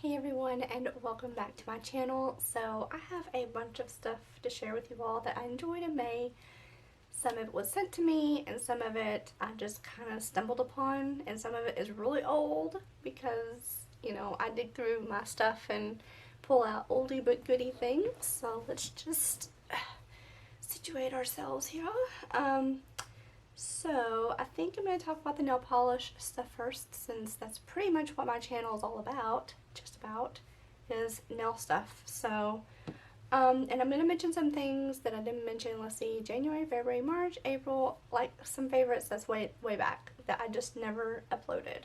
Hey everyone, and welcome back to my channel. So I have a bunch of stuff to share with you all that I enjoyed in May. Some of it was sent to me and some of it I just kind of stumbled upon, and some of it is really old because, you know, I dig through my stuff and pull out oldie but goodie things. So let's just situate ourselves here. So I think I'm going to talk about the nail polish stuff first, since that's pretty much what my channel is all about, just about, is nail stuff. So, and I'm going to mention some things that I didn't mention, let's see, January, February, March, April, like some favorites that's way back that I just never uploaded.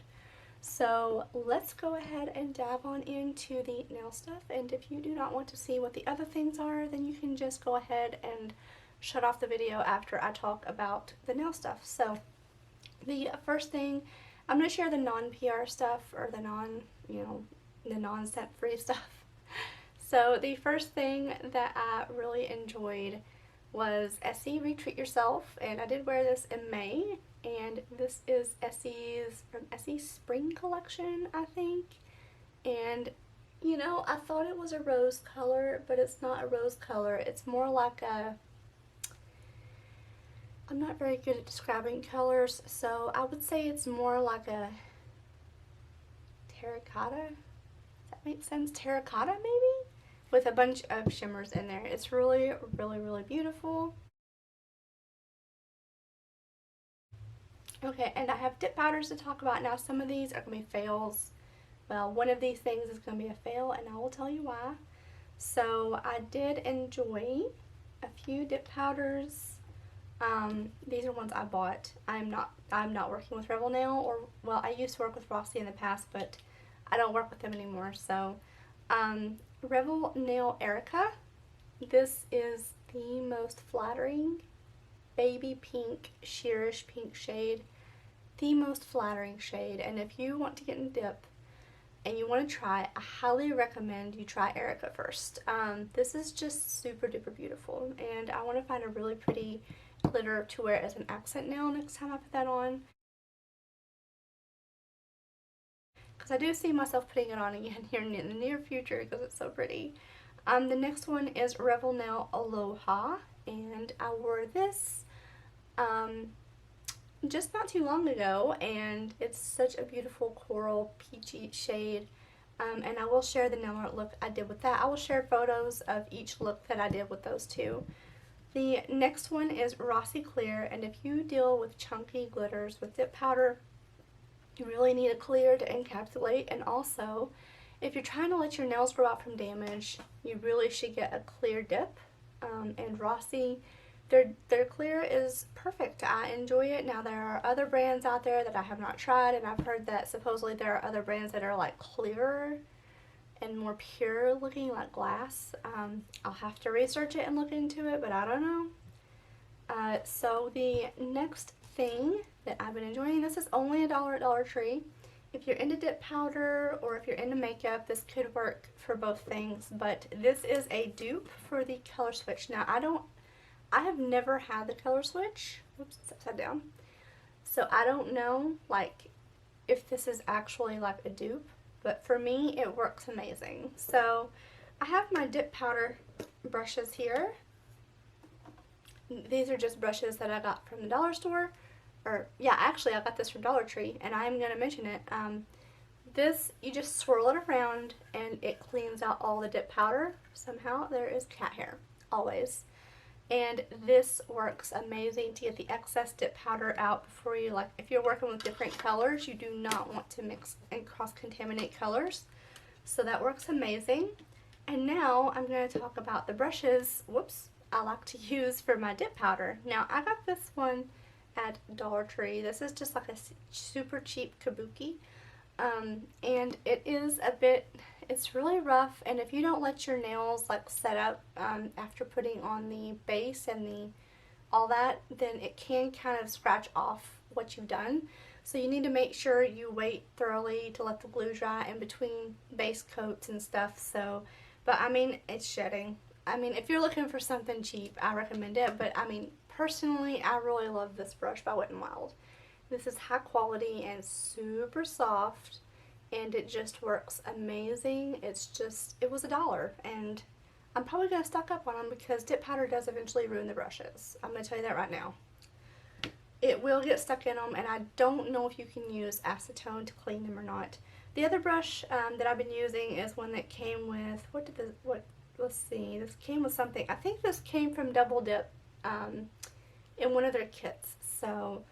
So let's go ahead and dive on into the nail stuff, and if you do not want to see what the other things are, then you can just go ahead and shut off the video after I talk about the nail stuff. So the first thing, I'm going to share the non-PR stuff, or the non-scent free stuff. So the first thing that I really enjoyed was Essie Retreat Yourself, and I did wear this in May, and this is Essie's, from Essie's spring collection, I think. And you know, I thought it was a rose color, but it's not a rose color. It's more like a, I'm not very good at describing colors, so I would say it's more like a terracotta. Does that make sense? Terracotta, maybe? With a bunch of shimmers in there. It's really, really beautiful. Okay, and I have dip powders to talk about now. Some of these are going to be fails. Well, one of these things is going to be a fail, and I will tell you why. So I did enjoy a few dip powders. These are ones I bought. I'm not working with Revel now, or, well, I used to work with Rossi in the past, but I don't work with them anymore. So, Revel Nail Erica. This is the most flattering baby pink, sheerish pink shade. The most flattering shade, and if you want to get in dip and you want to try, I highly recommend you try Erica first. This is just super duper beautiful, and I want to find a really pretty glitter to wear as an accent nail next time I put that on, because I do see myself putting it on again here in the near future because it's so pretty. The next one is Revel Aloha, and I wore this just not too long ago, and it's such a beautiful coral peachy shade. And I will share the nail art look I did with that. I will share photos of each look that I did with those two. The next one is Rossi Clear, and if you deal with chunky glitters with dip powder, you really need a clear to encapsulate. And also, if you're trying to let your nails grow out from damage, you really should get a clear dip. And Rossi, their clear is perfect. I enjoy it. Now, there are other brands out there that I have not tried, and I've heard that supposedly there are other brands that are like clearer and more pure looking, like glass. I'll have to research it and look into it, but I don't know. So the next thing that I've been enjoying, this is only $1 at Dollar Tree. If you're into dip powder or if you're into makeup, this could work for both things, but this is a dupe for the Color Switch. Now, I have never had the Color Switch. Oops, it's upside down. So I don't know, like, if this is actually like a dupe, but for me, it works amazing. So I have my dip powder brushes here. These are just brushes that I got from the dollar store. Or, yeah, actually, I got this from Dollar Tree, and I'm going to mention it. This, you just swirl it around, and it cleans out all the dip powder. Somehow, there is cat hair, always. And this works amazing to get the excess dip powder out before you, like, if you're working with different colors, you do not want to mix and cross-contaminate colors. So that works amazing. And now I'm going to talk about the brushes, whoops, I like to use for my dip powder. Now, I got this one at Dollar Tree. This is just like a super cheap kabuki. And it is a bit, it's really rough, and if you don't let your nails like set up after putting on the base and all that, then it can kind of scratch off what you've done. So you need to make sure you wait thoroughly to let the glue dry in between base coats and stuff. So, but I mean, it's shedding. I mean, if you're looking for something cheap, I recommend it, but I mean, personally, I really love this brush by Wet n Wild. This is high quality and super soft, and it just works amazing. It was $1, and I'm probably going to stock up on them because dip powder does eventually ruin the brushes. I'm going to tell you that right now. It will get stuck in them, and I don't know if you can use acetone to clean them or not. The other brush that I've been using is one that came with, let's see, this came with something. I think this came from Double Dip in one of their kits. So,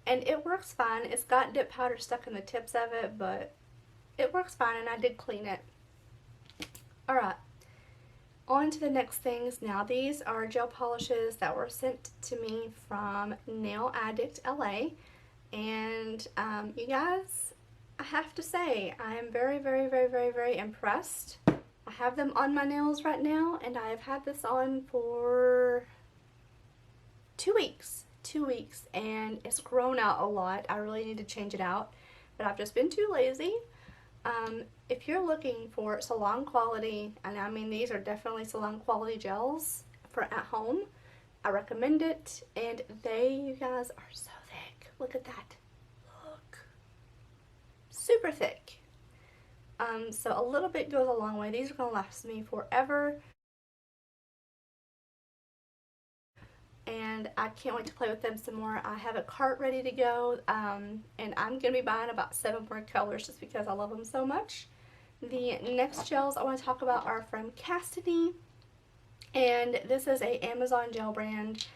and it works fine. It's got dip powder stuck in the tips of it, but it works fine, and I did clean it. Alright, on to the next things. Now, these are gel polishes that were sent to me from Nail Addict LA, and you guys, I have to say, I am very, very, very, very, very impressed. I have them on my nails right now, and I have had this on for 2 weeks. 2 weeks, and it's grown out a lot. I really need to change it out, but I've just been too lazy. If you're looking for salon quality, and I mean these are definitely salon quality gels for at home, I recommend it. And you guys, are so thick. Look at that. Look. Super thick. So a little bit goes a long way. These are going to last me forever. And I can't wait to play with them some more. I have a cart ready to go, and I'm going to be buying about 7 more colors just because I love them so much. The next gels I want to talk about are from Kastiny, and this is a Amazon gel brand,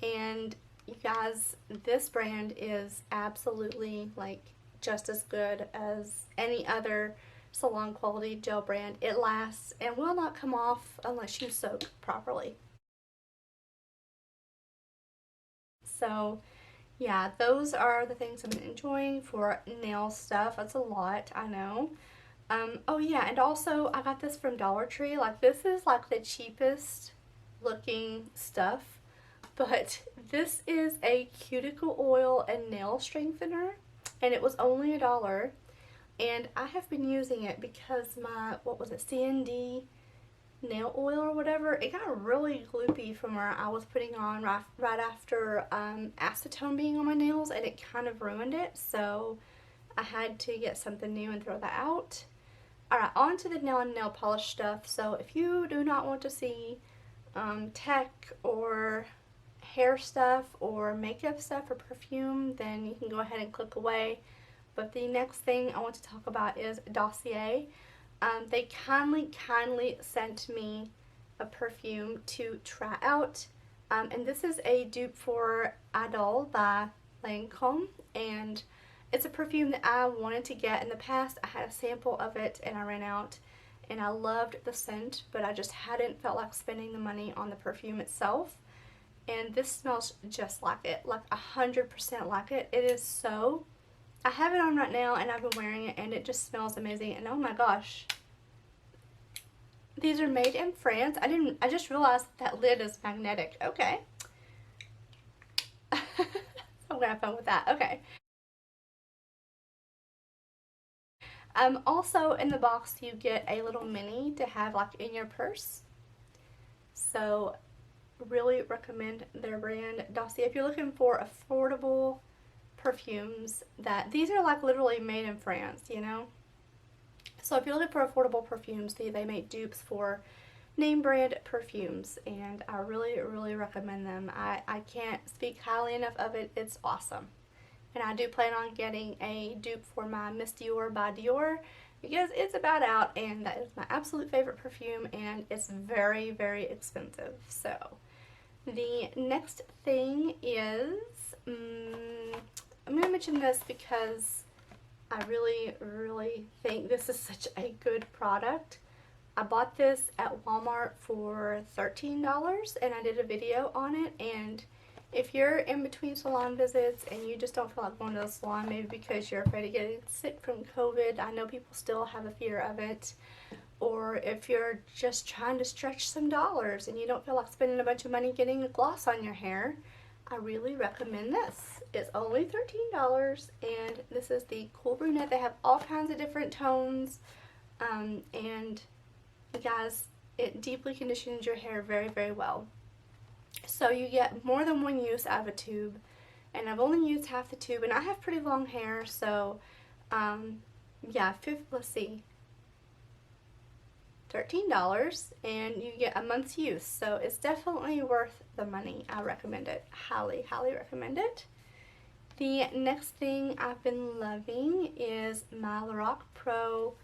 and you guys, this brand is absolutely like just as good as any other salon quality gel brand. It lasts and will not come off unless you soak properly. So yeah, those are the things I've been enjoying for nail stuff. That's a lot, I know. Oh yeah, and also I got this from Dollar Tree. Like, this is like the cheapest looking stuff, but this is a cuticle oil and nail strengthener, and it was only $1. And I have been using it because my, what was it, CND nail oil or whatever, it got really gloopy from where I was putting on right after acetone being on my nails, and it kind of ruined it, so I had to get something new and throw that out. Alright, on to the nail and nail polish stuff. So if you do not want to see tech or hair stuff or makeup stuff or perfume, then you can go ahead and click away. But the next thing I want to talk about is Dossier. They kindly sent me a perfume to try out, and this is a dupe for Addict by Lancome, and it's a perfume that I wanted to get in the past. I had a sample of it and I ran out, and I loved the scent, but I just hadn't felt like spending the money on the perfume itself. And this smells just like it, like 100% like it. It is so, I have it on right now and I've been wearing it, and it just smells amazing. And oh my gosh, these are made in France. I just realized that lid is magnetic. Okay. I'm gonna have fun with that. Okay. Also in the box you get a little mini to have like in your purse. So really recommend their brand, Dossier. If you're looking for affordable perfumes, that these are like literally made in France, you know. So if you're looking for affordable perfumes, they make dupes for name brand perfumes, and I really recommend them. I can't speak highly enough of it. It's awesome. And I do plan on getting a dupe for my Miss Dior by Dior because it's about out, and that is my absolute favorite perfume, and it's very expensive. So the next thing is, I'm going to mention this because I really think this is such a good product. I bought this at Walmart for $13, and I did a video on it. And if you're in between salon visits and you just don't feel like going to the salon, maybe because you're afraid of getting sick from COVID, I know people still have a fear of it, or if you're just trying to stretch some dollars and you don't feel like spending a bunch of money getting a gloss on your hair, I really recommend this. It's only $13, and this is the Cool Brunette. They have all kinds of different tones, and you guys, it deeply conditions your hair very well. So you get more than one use out of a tube, and I've only used half the tube, and I have pretty long hair, so yeah, let's see, $13, and you get a month's use, so it's definitely worth the money. I recommend it. Highly, highly recommend it. The next thing I've been loving is my Lorac Pro.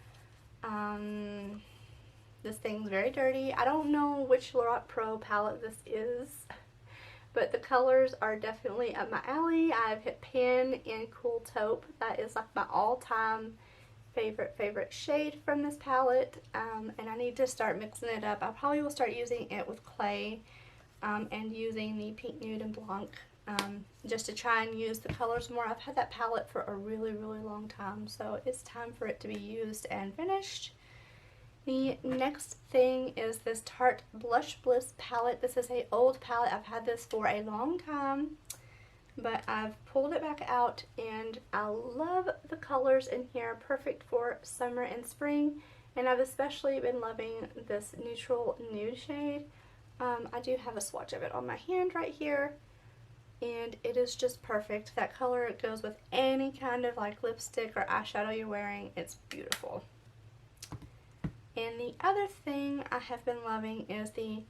This thing's very dirty. I don't know which Lorac Pro palette this is, but the colors are definitely up my alley. I've hit Pan and Cool Taupe. That is like my all-time favorite shade from this palette, and I need to start mixing it up. I probably will start using it with clay and using the Pink Nude and Blanc just to try and use the colors more. I've had that palette for a really long time, so it's time for it to be used and finished. The next thing is this Tarte Blush Bliss palette. This is an old palette. I've had this for a long time, but I've pulled it back out, and I love the colors in here. Perfect for summer and spring, and I've especially been loving this neutral nude shade. I do have a swatch of it on my hand right here, and it is just perfect. That color, it goes with any kind of like lipstick or eyeshadow you're wearing. It's beautiful. And the other thing I have been loving is the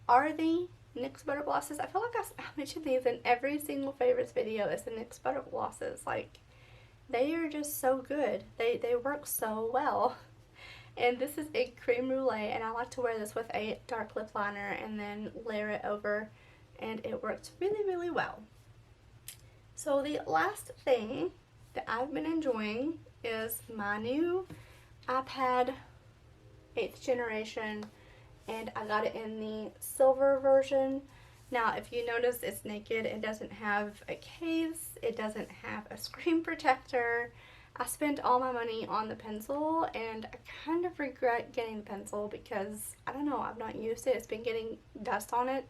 NYX Butter Glosses. I feel like I mentioned these in every single favorites video. Is the NYX Butter Glosses. Like, they are just so good. They work so well. And this is a cream brulee, and I like to wear this with a dark lip liner and then layer it over, and it works really well. So the last thing that I've been enjoying is my new iPad 8th generation, and I got it in the silver version. Now, if you notice, it's naked. It doesn't have a case. It doesn't have a screen protector. I spent all my money on the pencil, and I kind of regret getting the pencil because, I don't know, I've not used it. It's been getting dust on it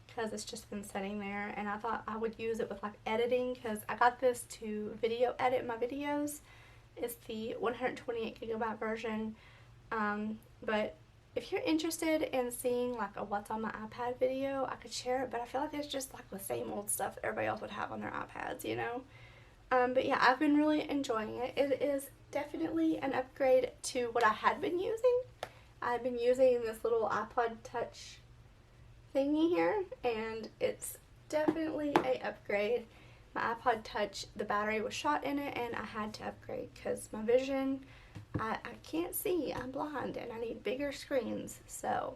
because it's just been sitting there, and I thought I would use it with like editing because I got this to video edit my videos. It's the 128 gigabyte version. But if you're interested in seeing like a what's on my iPad video, I could share it, but I feel like it's just like the same old stuff that everybody else would have on their iPads, you know? But yeah, I've been really enjoying it. It is definitely an upgrade to what I had been using. I've been using this little iPod Touch thingy here, and it's definitely a upgrade. My iPod Touch, the battery was shot in it, and I had to upgrade because my vision, I can't see. I'm blind, and I need bigger screens. So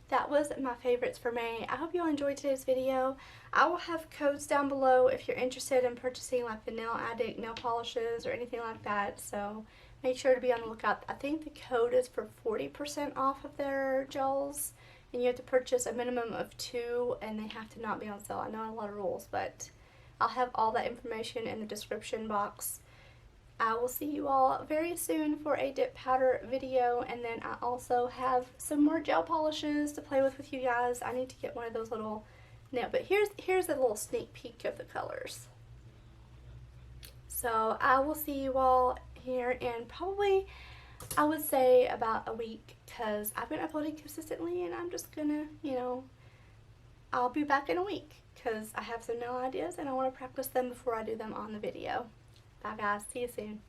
that was my favorites for May. I hope you all enjoyed today's video. I will have codes down below if you're interested in purchasing like the Nail Addict nail polishes or anything like that. So make sure to be on the lookout. I think the code is for 40% off of their gels, and you have to purchase a minimum of 2, and they have to not be on sale. I know a lot of rules, but I'll have all that information in the description box. I will see you all very soon for a dip powder video, and then I also have some more gel polishes to play with you guys. I need to get one of those little nail, but here's a little sneak peek of the colors. So I will see you all here in probably, I would say, about a week, because I've been uploading consistently, and I'm just gonna, you know, I'll be back in a week because I have some nail ideas and I want to practice them before I do them on the video. Bye guys, see you soon.